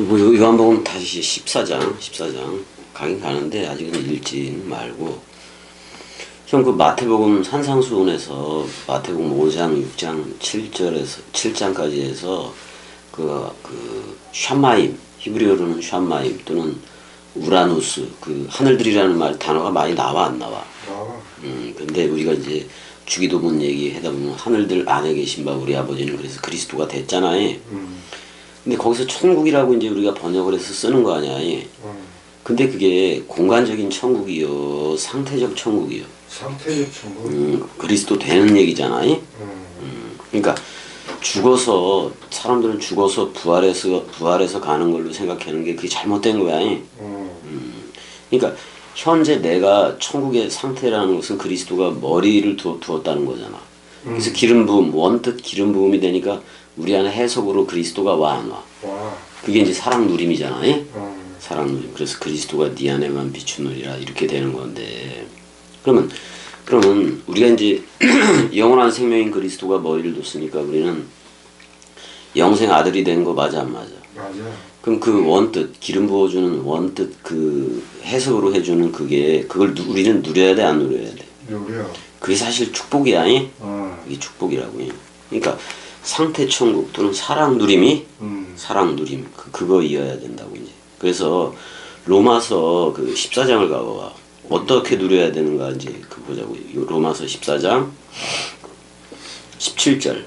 뭐 요한복음 다시 14장 가긴 가는데 아직은 읽지 말고 형 그 마태복음 산상수훈에서 마태복음 5장, 6장, 7장까지 해서 그 샤마임 히브리어로는 샤마임 또는 우라누스 그 하늘들이라는 말 단어가 많이 나와 안 나와? 나와. 근데 우리가 이제 주기도문 얘기하다 보면 하늘들 안에 계신 바 우리 아버지는 그래서 그리스도가 됐잖아요. 근데 거기서 천국이라고 이제 우리가 번역을 해서 쓰는 거 아니야. 근데 그게 공간적인 천국이요, 상태적 천국이요. 상태적 천국. 그리스도 되는 얘기잖아요. 그러니까 죽어서 사람들은 죽어서 부활해서 가는 걸로 생각하는 게 그게 잘못된 거야. 그러니까 현재 내가 천국의 상태라는 것은 그리스도가 머리를 두었다는 거잖아. 그래서 기름 부음 원뜻 기름 부음이 되니까 우리 안에 해석으로 그리스도가 와 안 와. 그게 이제 사랑 누림이잖아요. 사랑 누림. 그래서 그리스도가 네 안에만 비추느리라 이렇게 되는 건데 그러면 우리가 이제 영원한 생명인 그리스도가 머리를 뒀으니까 우리는 영생 아들이 된 거 맞아 안 맞아? 맞아. 그럼 그 원뜻 기름 부어주는 원뜻 그 해석으로 해주는 그걸 우리는 누려야 돼 안 누려야 돼? 누려. 그게 사실 축복이야. 이게 축복이라고. 그러니까 상태 천국 또는 사랑 누림이 사랑 누림 그거 이어야 된다고 이제. 그래서 로마서 그 14장을 가봐. 어떻게 누려야 되는가 이제 그 보자고. 로마서 14장 17절.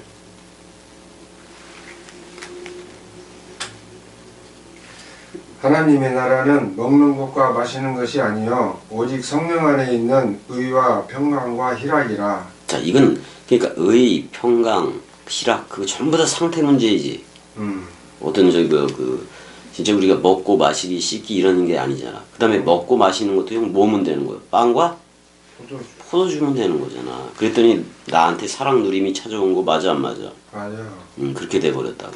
하나님의 나라는 먹는 것과 마시는 것이 아니요 오직 성령 안에 있는 의와 평강과 희락이라. 자, 이건 그러니까 의, 평강, 희락 그거 전부 다 상태 문제이지. 어떤 진짜 우리가 먹고 마시기 씻기 이러는 게 아니잖아. 그다음에 먹고 마시는 것도 형 뭐면 되는 거야? 빵과 포도 주면 되는 거잖아. 그랬더니 나한테 사랑 누림이 찾아온 거 맞아 안 맞아? 맞아. 그렇게 돼 버렸다고.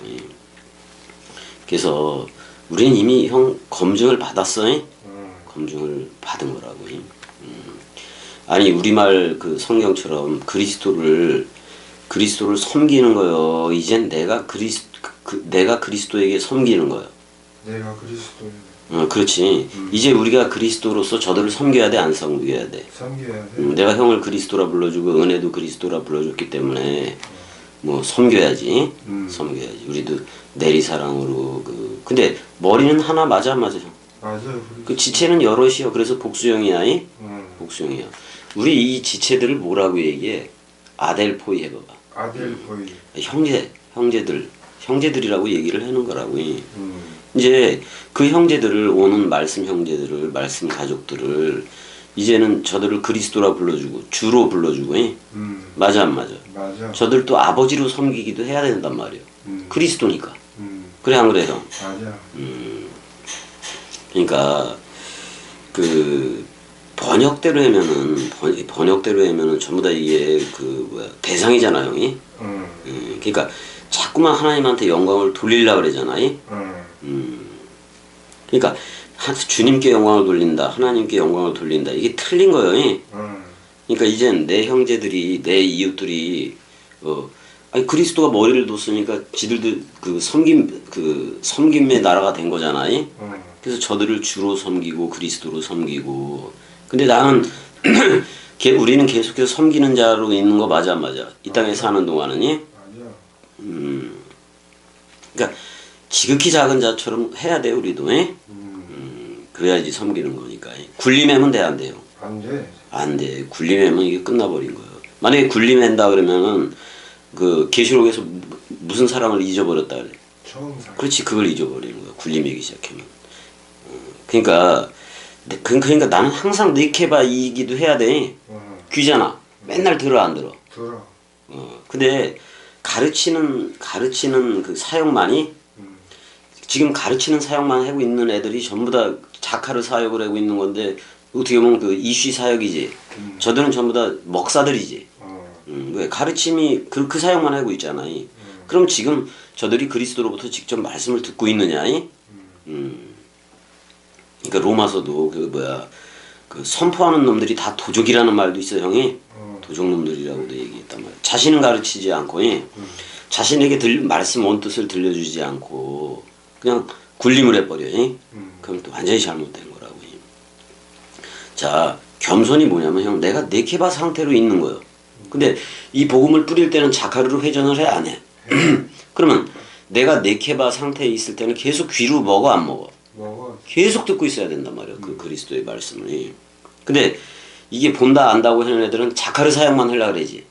그래서 우리는 이미 형 검증을 받았어. 검증을 받은 거라고. 아니 우리말 그 성경처럼 그리스도를 섬기는 거요. 이젠 내가 그리스도에게 섬기는 거요. 내가 그리스도. 그렇지. 이제 우리가 그리스도로서 저들을 섬겨야 돼, 안 섬겨야 돼? 섬겨야 돼. 내가 형을 그리스도라 불러주고 은혜도 그리스도라 불러줬기 때문에 뭐 섬겨야지. 섬겨야지. 우리도 내리사랑으로 근데 머리는 하나 맞아 안 맞아? 맞아요. 그 지체는 여럿이요. 그래서 복수형이야. 복수형이야. 우리 이 지체들을 뭐라고 얘기해? 아델포이 해봐봐. 아델포이. 형제들이라고 얘기를 하는 거라고. 이제 그 형제들을 오는 말씀 형제들을 말씀 가족들을 이제는 저들을 그리스도라 불러주고 주로 불러주고. 맞아 안 맞아? 맞아. 저들도 아버지로 섬기기도 해야 된단 말이에요. 그리스도니까. 그래 안 그래 형? 맞아. 그러니까 그 번역대로 하면은 전부 다 이게 대상이잖아 형이. 그러니까 자꾸만 하나님한테 영광을 돌리려고 그러잖아요. 그러니까 주님께 영광을 돌린다, 하나님께 영광을 돌린다 이게 틀린 거예요. 그러니까 이젠 내 형제들이 내 이웃들이 아니 그리스도가 머리를 뒀으니까 지들도 섬김의 나라가 된 거잖아요. 그래서 저들을 주로 섬기고 그리스도로 섬기고. 근데 나는 우리는 계속해서 섬기는 자로 있는 거 맞아 안 맞아? 이 땅에 사는 동안은. 맞아. 그러니까 지극히 작은 자처럼 해야 돼 우리도. 그래야지 섬기는 거니까. 굴림하면 돼 안 돼요? 안 돼. 안 돼. 굴림하면 이게 끝나버린 거예요. 만약에 굴림한다 그러면은 그 계시록에서 무슨 사랑을 잊어버렸다 그래. 처음 사랑. 그렇지, 그걸 잊어버리는 거야. 굴림하기 시작하면. 그러니까 나는 항상 느껴봐 이기도 해야 돼. 귀잖아. 맨날 들어 안 들어? 들어. 근데 가르치는 그 사역만이 지금 가르치는 사역만 하고 있는 애들이 전부 다 자카르 사역을 하고 있는 건데 어떻게 보면 그 이슈 사역이지. 저들은 전부 다 먹사들이지. 왜 가르침이 그 사역만 하고 있잖아요. 그럼 지금 저들이 그리스도로부터 직접 말씀을 듣고 있느냐? 그러니까 로마서도 그 선포하는 놈들이 다 도적이라는 말도 있어 형이. 도적놈들이라고도 얘기했단 말이야. 자신은 가르치지 않고 자신에게 말씀 원뜻을 들려주지 않고 그냥 굴림을 해버려. 그럼 또 완전히 잘못된 거라고. 자, 겸손이 뭐냐면 형 내가 네케바 상태로 있는 거예요. 근데 이 복음을 뿌릴 때는 자카르로 회전을 해 안 해? 그러면 내가 네케바 상태에 있을 때는 계속 귀로 먹어 안 먹어? 먹어. 계속 듣고 있어야 된단 말이야. 그 그리스도의 말씀을. 근데 이게 본다 안다고 하는 애들은 자카르 사역만 하려고 그러지.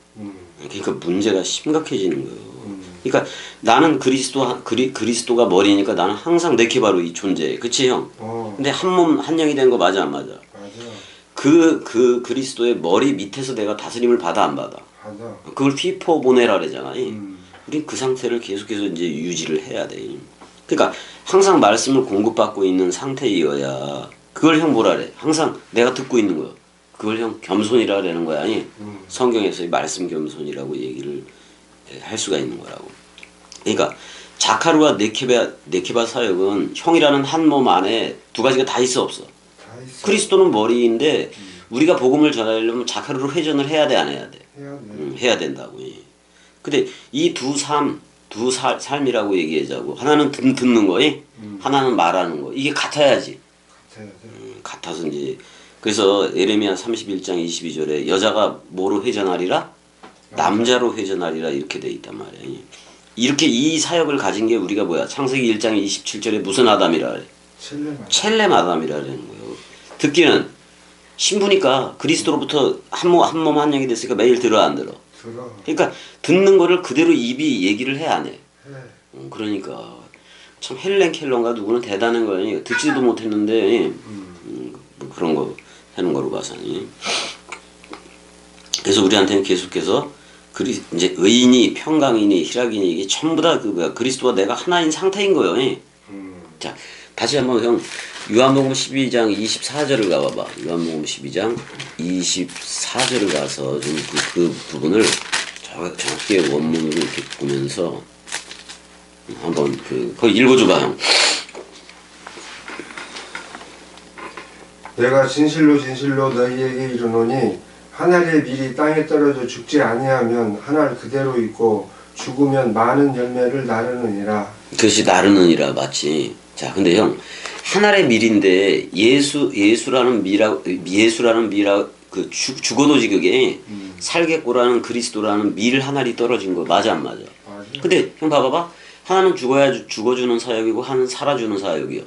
그러니까 문제가 심각해지는 거예요. 그러니까 나는 그리스도가 머리니까 나는 항상 네케바로 이 존재해. 그치 형? 근데 한 몸 한 영이 된 거 맞아 안 맞아? 맞아. 그 그리스도의 머리 밑에서 내가 다스림을 받아 안 받아? 맞아. 그걸 휘포 보내라 그러잖아. 우린 그 상태를 계속해서 이제 유지를 해야 돼. 그러니까 항상 말씀을 공급받고 있는 상태이어야 그걸 형 뭐라 그래? 항상 내가 듣고 있는 거야. 그걸 형 겸손이라 그러는 거야. 아니? 성경에서의 말씀 겸손이라고 얘기를 할 수가 있는 거라고. 그러니까 자카르와 네케바 사역은 형이라는 한 몸 안에 두 가지가 다 있어 없어? 다 있어. 그리스도는 머리인데 우리가 복음을 전하려면 자카르로 회전을 해야 돼 안 해야 돼? 해야 돼. 해야 된다고. 근데 이 두 삶이라고 얘기하자고. 하나는 듣는 거, 하나는 말하는 거. 이게 같아야지. 같아야 돼. 같아서 이제 그래서 예레미야 31장 22절에 여자가 뭐로 회전하리라? 남자로 회전하리라 이렇게 돼 있단 말이야. 이렇게 이 사역을 가진 게 우리가 뭐야? 창세기 1장 27절에 무슨 아담이라 그래? 첼렘 아담이라 그러는 거예요. 듣기는 신부니까 그리스도로부터 한 몸 한 영이 됐으니까 매일 들어 안 들어? 들어. 그러니까 듣는 거를 그대로 입이 얘기를 해 안 해? 해. 그러니까 참 헬렌 켈러인가 누구는 대단한 거야. 듣지도 못했는데 뭐 그런 거 하는 거로 봐서는. 그래서 우리한테는 계속해서 이제 의인이 평강이니 희락이니 이게 전부 다 그리스도와 내가 하나인 상태인 거예요. 자, 다시 한번 형 요한복음 12장 24절을 가봐봐. 요한복음 12장 24절을 가서 좀 그 부분을 정확히 원문으로 이렇게 보면서 한번 거기 읽어줘봐 형. 내가 진실로 진실로 너희에게 이르노니 한 알의 밀이 땅에 떨어져 죽지 아니하면 한 알 그대로 있고 죽으면 많은 열매를 나르느니라. 그것이 나르느니라 맞지. 자, 근데 형 한 알의 밀인데 예수라는 미라 그 죽어도지 그게 살겠고라는 그리스도라는 밀 한 알이 떨어진 거 맞아 안 맞아? 맞아. 근데 형 봐봐봐. 하나는 죽어주는 사역이고 하나는 살아주는 사역이요.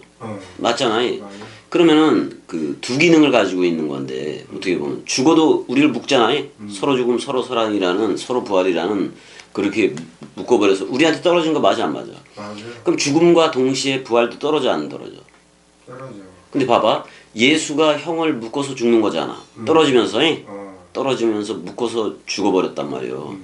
맞잖아. 맞아. 그러면은 그 두 기능을 가지고 있는 건데 어떻게 보면 죽어도 우리를 묶잖아. 서로 죽음 서로 살아이라는 서로 부활이라는 그렇게 묶어버려서 우리한테 떨어진 거 맞아 안 맞아? 맞아. 그럼 죽음과 동시에 부활도 떨어져 안 떨어져? 떨어져. 근데 봐봐 예수가 형을 묶어서 죽는 거잖아. 떨어지면서 떨어지면서 묶어서 죽어버렸단 말이에요.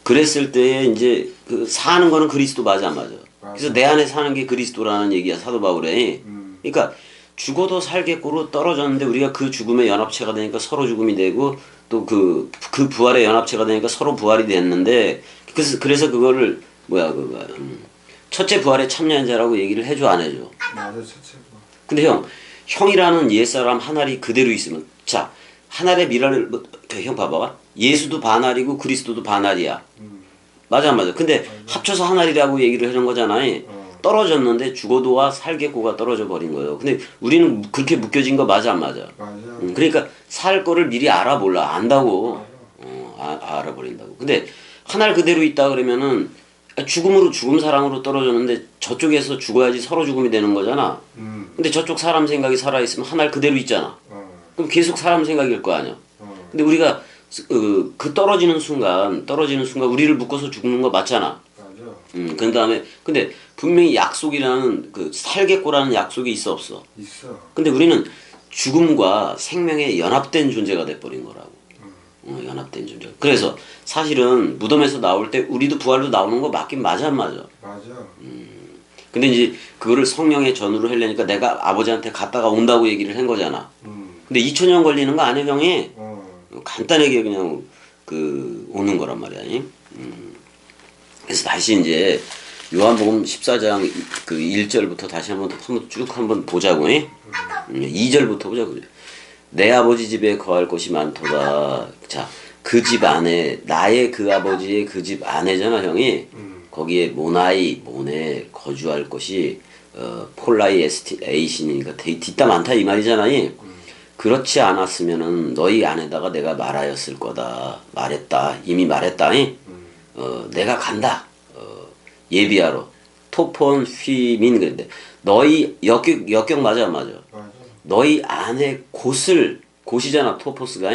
그랬을 때에 이제 그 사는 거는 그리스도 맞아 안 맞아? 그래서 내 안에 사는 게 그리스도라는 얘기야 사도 바울에. 그러니까 죽어도 살겠고로 떨어졌는데 우리가 그 죽음의 연합체가 되니까 서로 죽음이 되고 또 그 부활의 연합체가 되니까 서로 부활이 됐는데 그래서 그거를 첫째 부활에 참여한 자라고 얘기를 해줘 안 해줘? 맞아. 첫째고. 근데 형이라는 옛사람 한 알이 그대로 있으면 자 한 알의 미랄을 형 봐봐. 예수도 반알이고 그리스도도 반알이야. 맞아 안 맞아? 근데 합쳐서 한 알이라고 얘기를 하는 거잖아. 떨어졌는데 죽어도와 살겠고가 떨어져 버린 거예요. 근데 우리는 그렇게 묶여진 거 맞아 안 맞아? 맞아. 그러니까 살 거를 미리 알아 몰라 안다고. 알아버린다고. 근데 한 알 그대로 있다 그러면은 죽음 사랑으로 떨어졌는데 저쪽에서 죽어야지 서로 죽음이 되는 거잖아. 근데 저쪽 사람 생각이 살아 있으면 한 알 그대로 있잖아. 그럼 계속 사람 생각일 거 아니야. 근데 우리가 그 떨어지는 순간 우리를 묶어서 죽는 거 맞잖아. 맞아. 그 다음에 근데 분명히 약속이라는 그 살겠고라는 약속이 있어 없어? 있어. 근데 우리는 죽음과 생명에 연합된 존재가 돼버린 거라고. 연합된 존재. 그래서 사실은 무덤에서 나올 때 우리도 부활로 나오는 거 맞긴 맞아 안 맞아? 맞아. 근데 이제 그거를 성령의 전으로 하려니까 내가 아버지한테 갔다가 온다고 얘기를 한 거잖아. 근데 2000년 걸리는 거 아니야 형이? 간단하게 그냥 오는 거란 말이야. 그래서 다시 이제 요한복음 14장 그 1절부터 다시 한번 쭉 한번 보자고. 2절부터 보자고. 내 아버지 집에 거할 곳이 많도다. 자, 그 집 안에 나의 그 아버지의 그 집 안에잖아 형이. 거기에 모나이 모네 거주할 것이 폴라이에이신이니까 뒤따 많다 이 말이잖아요. 그렇지 않았으면은 너희 안에다가 내가 말하였을 거다. 말했다. 이미 말했다. 내가 간다. 예비하러. 토폰 휘민 그랬는데 너희 역격 맞아 안 맞아? 맞아. 너희 안에 곳이잖아 토포스가.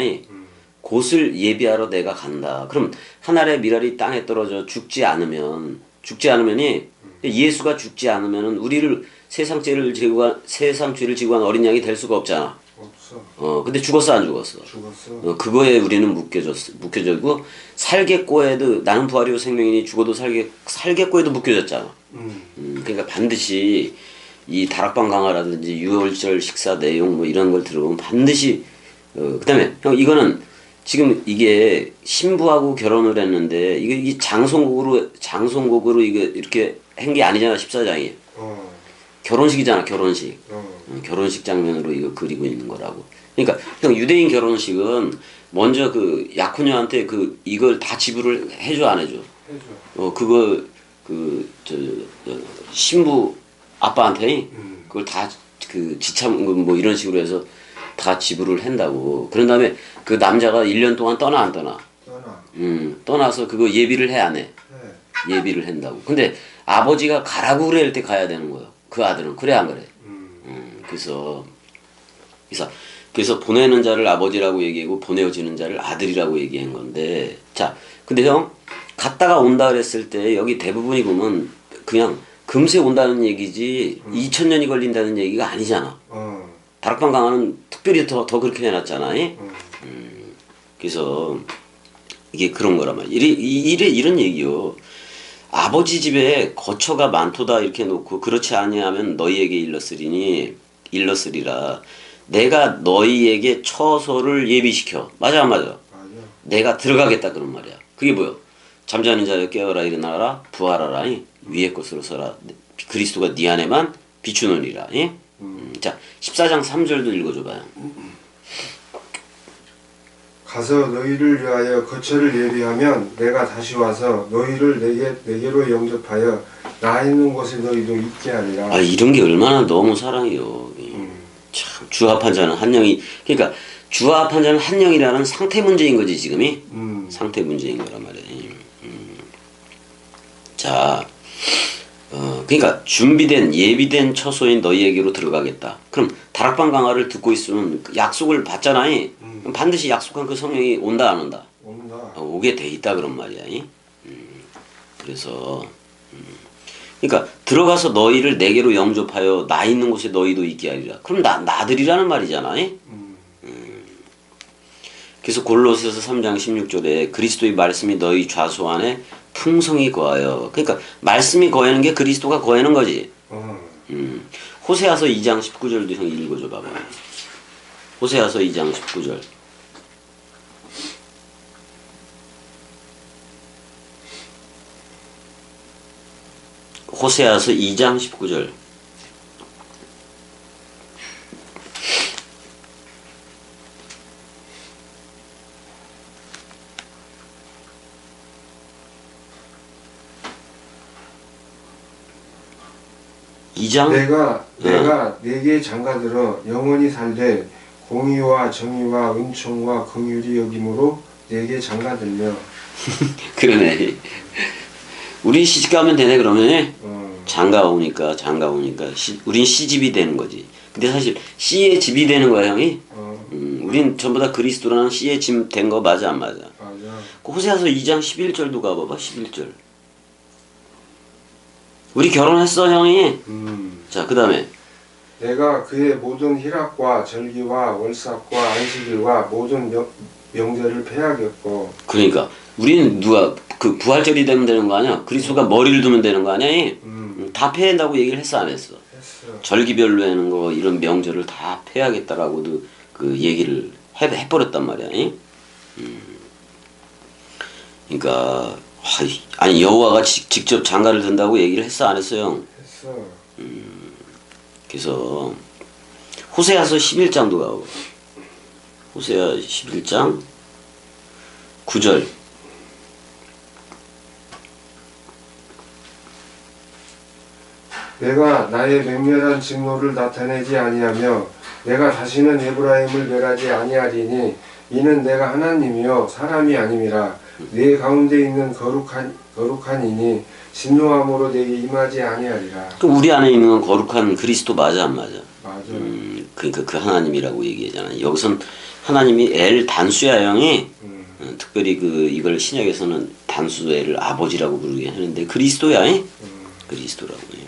곳을 예비하러 내가 간다. 그럼 하늘의 미랄이 땅에 떨어져 죽지 않으면이 예수가 죽지 않으면은 우리를 세상 죄를 지고 간 어린 양이 될 수가 없잖아. 없어. 근데 죽었어 안 죽었어? 죽었어. 그거에 우리는 묶여졌고 살겠고에도 나는 부활이요 생명이니 죽어도 살겠고에도 묶여졌잖아. 그러니까 반드시 이 다락방 강화라든지 유월절 식사 내용 뭐 이런 걸 들어보면 반드시 그다음에 형 이거는 지금 이게 신부하고 결혼을 했는데 이 장송곡으로 이게 이렇게 한 게 아니잖아 14장이. 결혼식이잖아 결혼식. 결혼식 장면으로 이거 그리고 있는 거라고. 그러니까 형 유대인 결혼식은 먼저 그 약혼녀한테 이걸 다 지불을 해줘 안 해줘? 해줘. 그거 신부 아빠한테 그걸 다 지참금 뭐 이런 식으로 해서 다 지불을 한다고. 그런 다음에 그 남자가 1년 동안 떠나 안 떠나? 떠나서 그거 예비를 해 안 해? 예비를 한다고. 근데 아버지가 가라고 그럴 때 가야 되는 거야. 그 아들은 그래 안 그래? 그래서 보내는 자를 아버지라고 얘기하고 보내어지는 자를 아들이라고 얘기한 건데 자 근데 형 갔다가 온다 그랬을 때 여기 대부분이 보면 그냥 금세 온다는 얘기지 2000년이 걸린다는 얘기가 아니잖아. 다락방 강화는 특별히 더 그렇게 해놨잖아. 그래서 이게 그런 거란 말이야. 이런 얘기요. 아버지 집에 거처가 많도다 이렇게 놓고 그렇지 아니하면 너희에게 일렀으리라. 내가 너희에게 처소를 예비시켜. 맞아 안 맞아? 맞아. 내가 들어가겠다 그런 말이야. 그게 뭐야? 잠자는 자여 깨어라 일어나라 부활하라 위의 것으로 서라 그리스도가 네 안에만 비추느니라. 자 14장 3절도 읽어줘봐요. 가서 너희를 위하여 거처를 예비하면 내가 다시 와서 너희를 내게로 영접하여 나 있는 곳에 너희도 있게 하리라. 아 이런 게 얼마나 너무 사랑이요. 참 주합한 자는 한 영이 그러니까 주합한 자는 한 영이라는 상태 문제인 거지 지금이. 상태 문제인 거란 말이에요. 자 그러니까 예비된 처소인 너희에게로 들어가겠다. 그럼 다락방 강화를 듣고 있으면 약속을 받잖아. 그럼 반드시 약속한 그 성령이 온다 안 온다? 온다. 오게 돼 있다 그런 말이야. 그래서 그러니까 들어가서 너희를 내게로 영접하여 나 있는 곳에 너희도 있게 하리라. 그럼 나들이라는 말이잖아. 그래서 골로새서 3장 16절에 그리스도의 말씀이 너희 좌소 안에 풍성히 거하여. 그러니까 말씀이 거하는 게 그리스도가 거하는 거지. 호세아서 2장 19절도 형이 읽어줘 봐봐. 호세아서 2장 19절. 호세아서 2장 19절. 내가 네게 장가들어 영원히 살되 공의와 정의와 은총과 긍휼이 여김으로 네게 장가들며. 그러네. 우리 시집가면 되네 그러면. 장가 오니까 우린 시집이 되는 거지. 근데 사실 씨의 집이 되는 거야 형이. 우린 전부 다 그리스도라는 씨의 집 된 거 맞아 안 맞아? 맞아. 호세아서 2장 11절도 가봐봐 11절. 우리 결혼했어 형이. 자 그 다음에 내가 그의 모든 희락과 절기와 월삭과 안식일과 모든 명절을 폐하겠고. 그러니까 우리는 누가 그 부활절이 되면 되는 거 아니야? 그리스도가 머리를 두면 되는 거 아니야? 다 폐한다고 얘기를 했어 안 했어? 했어. 절기별로 하는 거 이런 명절을 다 폐하겠다라고도 그 얘기를 해버렸단 말이야. 그러니까 아니 여호와가 직접 장가를 든다고 얘기를 했어 안 했어요? 했어. 그래서 호세아서 11장도 가고 호세아 11장 9절. 내가 나의 맹렬한 진노를 나타내지 아니하며 내가 다시는 에브라임을 멸하지 아니하리니 이는 내가 하나님이요 사람이 아님이라. 네 가운데 있는 거룩한 이니 진노함으로 내게 임하지 아니하리라. 그럼 우리 안에 있는 건 거룩한 그리스도 맞아 안 맞아? 맞아. 그러니까 그 하나님이라고 얘기하잖아요. 여기선 하나님이 엘 단수야 형이 특별히 그 이걸 신약에서는 단수 엘을 아버지라고 부르게 하는데 그리스도야 그리스도라고 해요.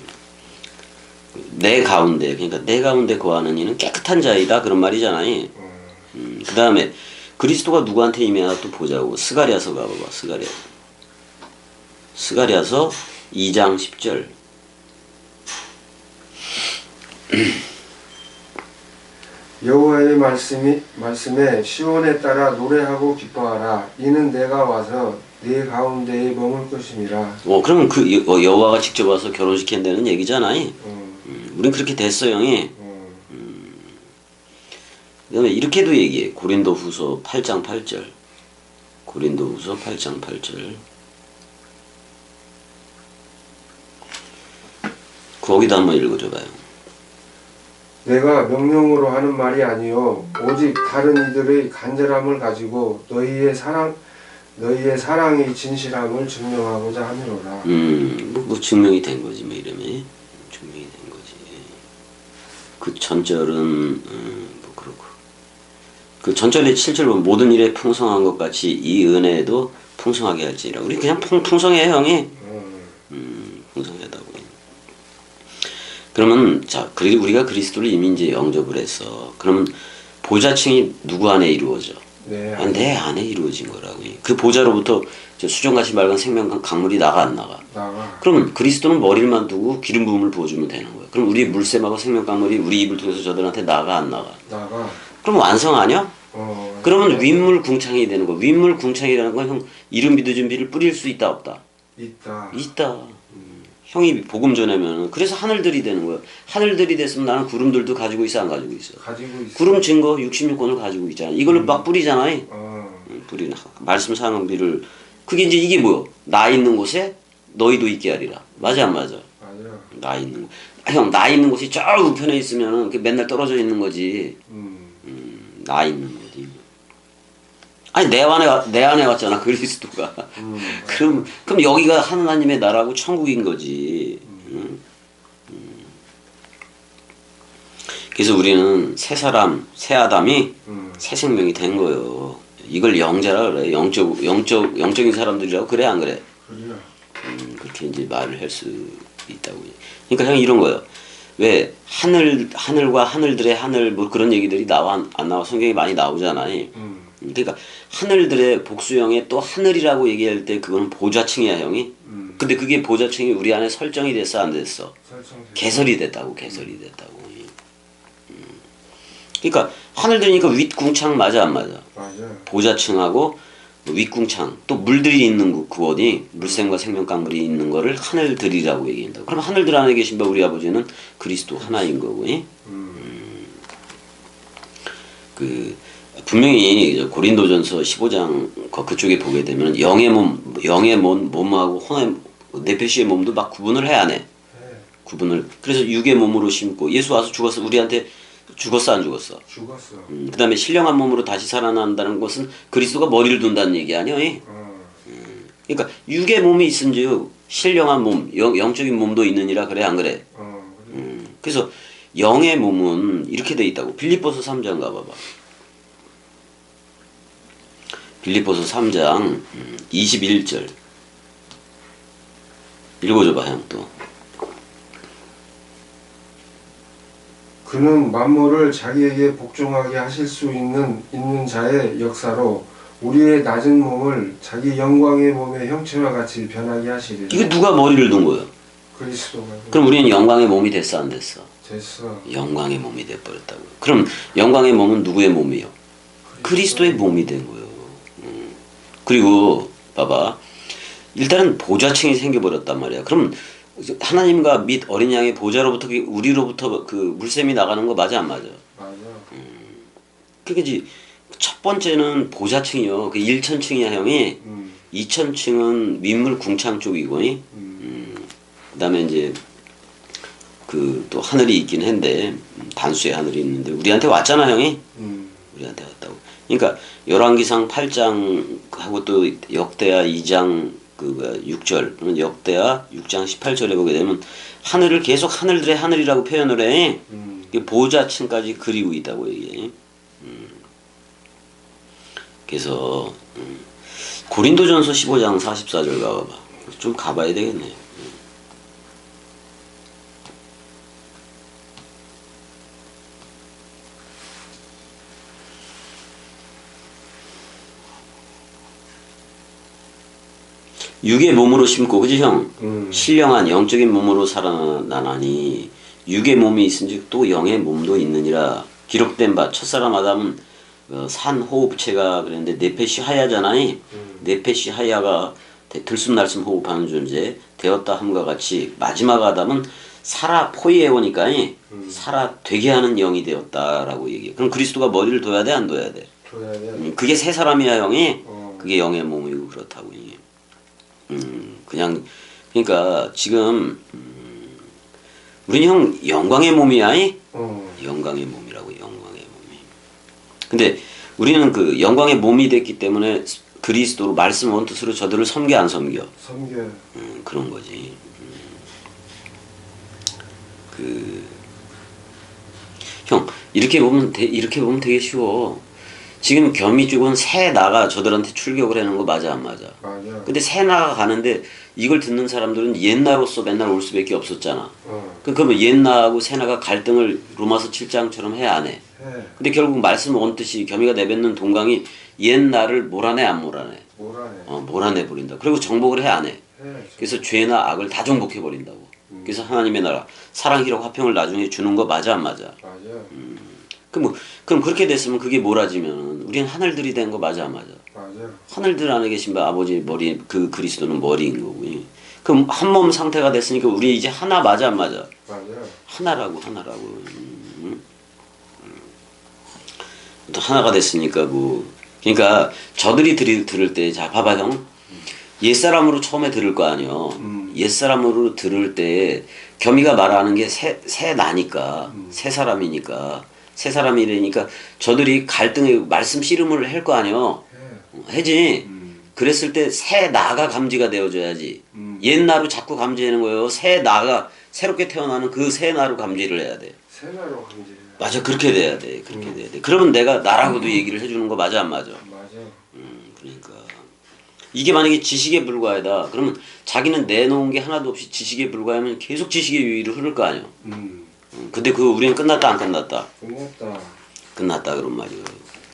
내 가운데 그러니까 내 가운데 거하는 이는 깨끗한 자이다 그런 말이잖아요. 그 다음에 그리스도가 누구한테 임해야 또 보자고. 스가랴서 가봐봐. 스가랴서 2장 10절. 여호와의 말씀에 시온에 따라 노래하고 기뻐하라. 이는 내가 와서 네 가운데에 머물 것임이라. 그러면 그 여호와가 직접 와서 결혼시킨다는 얘기잖아요. 우린 그렇게 됐어 형이. 그다음에 이렇게도 얘기해. 고린도후서 8장 8절. 고린도후서 8장 8절. 거기도 한번 읽어줘봐요. 내가 명령으로 하는 말이 아니요 오직 다른 이들의 간절함을 가지고 너희의 사랑의 진실함을 증명하고자 함이로라. 뭐 증명이 된 거지 뭐 이러면 증명이 된 거지. 그 전절은 뭐 그렇고 그 전절의 7절 보면 모든 일에 풍성한 것 같이 이 은혜에도 풍성하게 할지라. 우리 그냥 풍성해 형이. 풍성하다고. 그러면 자 그리고 우리가 그리스도를 이미 이제 영접을 했어. 그러면 보좌층이 누구 안에 이루어져? 내 안에 이루어진 거라고. 그 보좌로부터 수정같이 맑은 생명 강물이 나가 안 나가? 나가. 그러면 그리스도는 머리를만 두고 기름 부음을 부어주면 되는 거야. 그럼 우리 물샘하고 생명 강물이 우리 입을 통해서 저들한테 나가 안 나가? 나가. 그럼 완성 아니야? 그러면 윗물 궁창이 되는 거야. 윗물 궁창이라는 건 형 이름 믿어 준비를 뿌릴 수 있다 없다? 있다. 형이 복음 전하면 그래서 하늘들이 되는 거예요. 하늘들이 됐으면 나는 구름들도 가지고 있어 안 가지고 있어? 가지고 있어. 구름 증거 66권을 가지고 있잖아. 이걸로 막 뿌리잖아요. 뿌리는 말씀 사명비를 그게 이제 이게 뭐요? 나 있는 곳에 너희도 있게 하리라. 맞아 안 맞아? 맞아. 나 있는 곳. 형 나 있는 곳이 저 우편에 있으면은 그 맨날 떨어져 있는 거지. 나 있는 거지. 아니 내 안에 왔잖아 그리스도가. 그럼 여기가 하나님의 나라고 천국인 거지. 그래서 우리는 새 사람, 새 아담이 새 생명이 된 거예요. 이걸 영자라 그래. 영적인 사람들이라고 그래 안 그래? 그래. 그렇게 이제 말을 할 수 있다고. 그러니까 형 이런 거예요. 왜 하늘과 하늘들의 하늘 뭐 그런 얘기들이 나와 안 나와 성경에 많이 나오잖아요. 그러니까 하늘들의 복수형에 또 하늘이라고 얘기할 때 그거는 보좌층이야 형이. 근데 그게 보좌층이 우리 안에 설정이 됐어 안 됐어? 개설이 됐다고. 그러니까 하늘들이니까 윗궁창 맞아 안 맞아? 맞아. 보좌층하고 윗궁창 또 물들이 있는 그곳이 물샘과 생명강물이 있는 거를 하늘들이라고 얘기한다. 그럼 하늘들 안에 계신 우리 아버지는 그리스도 하나인 거고. 그 분명히 고린도전서 15장 그쪽에 보게 되면 영의 몸하고 혼의 네페시의 몸도 막 구분을 해야 하네. 구분을. 그래서 육의 몸으로 심고 예수 와서 죽었어. 우리한테 죽었어 안 죽었어? 죽었어. 그 다음에 신령한 몸으로 다시 살아난다는 것은 그리스도가 머리를 둔다는 얘기 아니야? 그러니까 육의 몸이 있은즉 신령한 몸, 영적인 몸도 있느니라 그래 안 그래? 그래. 그래서 영의 몸은 이렇게 돼 있다고. 빌립보서 3장 가봐봐. 빌립보서 3장 21절 읽어줘봐 형 또. 그는 만물을 자기에게 복종하게 하실 수 있는 자의 역사로 우리의 낮은 몸을 자기 영광의 몸의 형체와 같이 변하게 하시리라. 이거 누가 머리를 둔 거야? 그리스도가. 그럼 우리는 영광의 몸이 됐어 안 됐어? 됐어. 영광의 몸이 돼버렸다고. 그럼 영광의 몸은 누구의 몸이요? 그리스도의 몸이 된 거예요. 그리고 봐봐. 일단은 보좌층이 생겨버렸단 말이야. 그럼 하나님과 및 어린 양의 보좌로부터 우리로부터 그 물샘이 나가는 거 맞아 안 맞아? 맞아. 그게 첫 번째는 보좌층이요. 그 1천층이야 형이. 2천층은 윗물 궁창 쪽이고. 그다음에 이제 그 또 하늘이 있긴 한데 단수의 하늘이 있는데 우리한테 왔잖아 형이. 우리한테 왔다고. 그러니까 열왕기상 8장하고 또 역대하 2장 그 6절 그러면 역대하 6장 18절에 보게 되면 하늘을 계속 하늘들의 하늘이라고 표현을 해. 보좌층까지 그리고 있다고 얘기해. 그래서 고린도전서 15장 44절 가봐봐. 좀 가봐야 되겠네. 육의 몸으로 심고 그지 형? 신령한 영적인 몸으로 살아나나니 육의 몸이 있은즉 또 영의 몸도 있느니라. 기록된 바 첫사람 아담은 산 호흡체가 그랬는데 네페시 하야잖아요. 네페시 하야가 들숨날숨 호흡하는 존재 되었다 함과 같이 마지막 아담은 살아 포이에 오니까 살아 되게 하는 영이 되었다라고 얘기해. 그럼 그리스도가 머리를 둬야 돼 안 둬야 돼? 둬야 돼. 그게 새 사람이야 형이. 그게 영의 몸이고 그렇다고 이게. 그냥 그러니까 지금 우리는 형 영광의 몸이야. 영광의 몸이라고 영광의 몸이. 근데 우리는 그 영광의 몸이 됐기 때문에 그리스도로 말씀 원뜻으로 저들을 섬겨 안 섬겨? 섬겨. 그런 거지. 형 이렇게 보면 되게 쉬워. 지금 겸이 쪽은 새 나가 저들한테 출격을 하는 거 맞아 안 맞아? 맞아. 근데 새 나가 가는데 이걸 듣는 사람들은 옛나로서 맨날 올 수밖에 없었잖아. 그러면 옛나하고 새 나가 갈등을 로마서 7장처럼 해 안 해? 해. 근데 결국 말씀 원뜻이 겸이가 내뱉는 동강이 옛날을 몰아내 안 몰아내? 몰아내. 몰아내 버린다. 그리고 정복을 해 안 해? 해. 그래서 죄나 악을 다 정복해 버린다고. 그래서 하나님의 나라 사랑 희락 화평을 나중에 주는 거 맞아 안 맞아? 맞아. 그럼 그렇게 됐으면 그게 몰아지면 우리는 하늘들이 된 거 맞아 안 맞아? 맞아. 하늘들 안에 계신 바 아버지 머리 그 그리스도는 머리인 거고. 그럼 한 몸 상태가 됐으니까 우리 이제 하나 맞아 안 맞아? 맞아. 하나라고. 또 하나가 됐으니까 뭐 그러니까 저들이 들을 때 자 봐봐 형. 옛사람으로 처음에 들을 거 아니요. 옛사람으로 들을 때 겸이가 말하는 게 새 나니까 새 사람이니까 새 사람이라니까 저들이 갈등의 말씀 씨름을 할 거 아니요. 해지. 그랬을 때 새 나가 감지가 되어줘야지. 옛나로 자꾸 감지하는 거예요. 새 나가 새롭게 태어나는 그 새 나로 감지를 해야 돼. 새나로 감지. 맞아 그렇게 돼야 돼. 그렇게 돼야 돼. 그러면 내가 나라고도 얘기를 해주는 거 맞아 안 맞아? 맞아. 그러니까 이게 만약에 지식에 불과하다. 그러면 자기는 내놓은 게 하나도 없이 지식에 불과하면 계속 지식의 유의로 흐를 거 아니야. 근데 그거 우리는 끝났다 안 끝났다? 끝났다. 끝났다 그런 말이에요.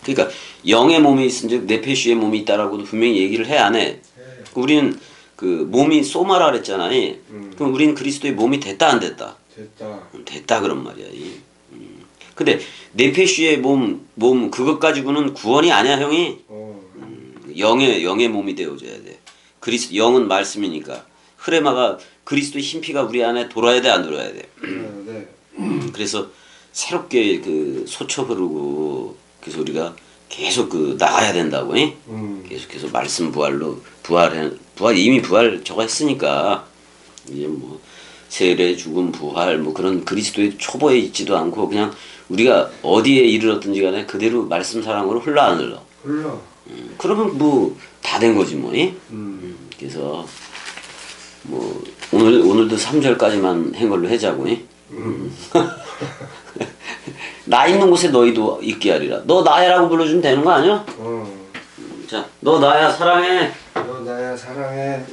그러니까 영의 몸이 있은즉 네페시의 몸이 있다라고도 분명히 얘기를 해 안 해? 해. 우리는 그 몸이 소마라 그랬잖아요. 그럼 우리는 그리스도의 몸이 됐다 안 됐다? 됐다. 됐다 그런 말이야. 근데 네페시의 몸 그것 가지고는 구원이 아니야 형이. 영의 몸이 되어줘야 돼. 그리스도 영은 말씀이니까 흐레마가 그리스도의 흰피가 우리 안에 돌아야 돼 안 돌아야 돼? 네. 그래서 새롭게 그 솟쳐 흐르고 그래서 우리가 계속 그 나가야 된다고. 계속해서 말씀 부활 이미 부활 저거 했으니까 이제 뭐 세례 죽음 부활 뭐 그런 그리스도의 초보에 있지도 않고 그냥 우리가 어디에 이르렀든지 간에 그대로 말씀 사랑으로 흘러 안 흘러? 흘러. 그러면 뭐 다 된 거지 뭐. 그래서 뭐 오늘도 3절까지만 한 걸로 하자고. 나 있는 곳에 너희도 있게 하리라. 너 나야라고 불러주면 되는 거 아니야? 자, 너 나야 사랑해. 너 나야 사랑해. 야.